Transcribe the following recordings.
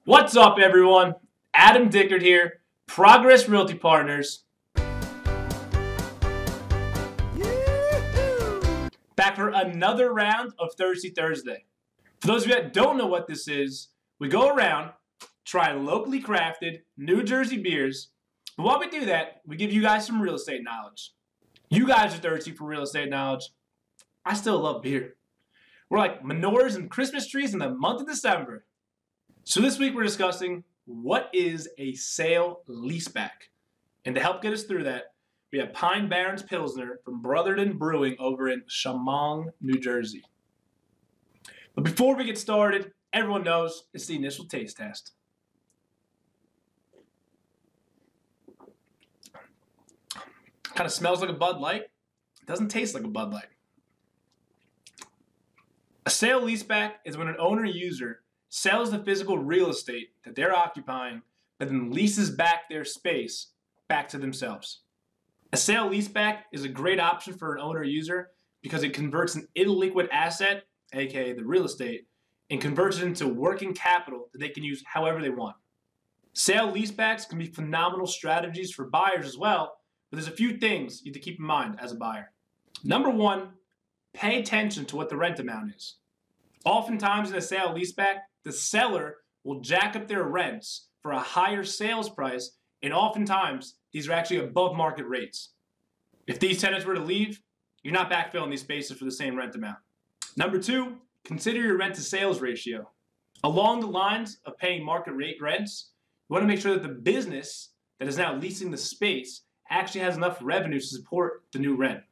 What's up, everyone? Adam Dickert here, Progress Realty Partners. Back for another round of Thirsty Thursday. For those of you that don't know what this is, we go around, try locally crafted New Jersey beers, but while we do that, we give you guys some real estate knowledge. You guys are thirsty for real estate knowledge. I still love beer. We're like menorahs and Christmas trees in the month of December. So this week we're discussing what is a sale-leaseback. And to help get us through that, we have Pine Barrens Pilsner from Brotherton Brewing over in Shamong, New Jersey. But before we get started, everyone knows it's the initial taste test. Kind of smells like a Bud Light. It doesn't taste like a Bud Light. A sale-leaseback is when an owner-user sells the physical real estate that they're occupying, but then leases back their space back to themselves. A sale-leaseback is a great option for an owner-user because it converts an illiquid asset, aka the real estate, and converts it into working capital that they can use however they want. Sale-leasebacks can be phenomenal strategies for buyers as well, but there's a few things you have to keep in mind as a buyer. Number one, pay attention to what the rent amount is. Oftentimes in a sale-leaseback, the seller will jack up their rents for a higher sales price, and oftentimes these are actually above market rates. If these tenants were to leave, you're not backfilling these spaces for the same rent amount. Number two, consider your rent to sales ratio. Along the lines of paying market rate rents, you want to make sure that the business that is now leasing the space actually has enough revenue to support the new rent.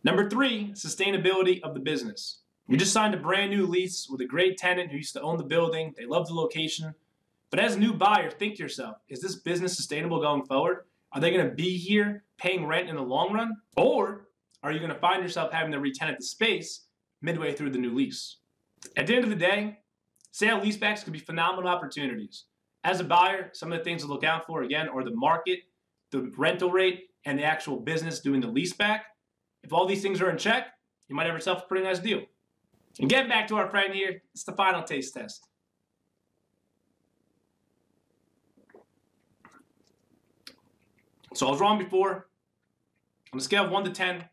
Number three, sustainability of the business. You just signed a brand new lease with a great tenant who used to own the building. They love the location. But as a new buyer, think to yourself, is this business sustainable going forward? Are they going to be here paying rent in the long run? Or are you going to find yourself having to re-tenant the space midway through the new lease? At the end of the day, sale-leasebacks can be phenomenal opportunities. As a buyer, some of the things to look out for, again, are the market, the rental rate, and the actual business doing the leaseback. If all these things are in check, you might have yourself a pretty nice deal. And getting back to our friend here, it's the final taste test. So I was wrong before. On a scale of 1 to 10,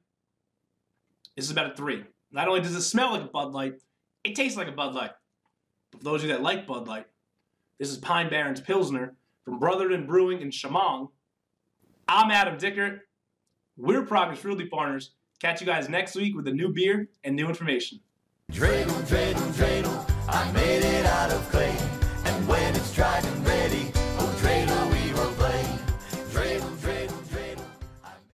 this is about a 3. Not only does it smell like a Bud Light, it tastes like a Bud Light. But for those of you that like Bud Light, this is Pine Barrens Pilsner from Brotherton Brewing in Shamong. I'm Adam Dickert. We're Progress Realty Partners. Catch you guys next week with a new beer and new information. Dreidel, dreidel, dreidel, I made it out of clay.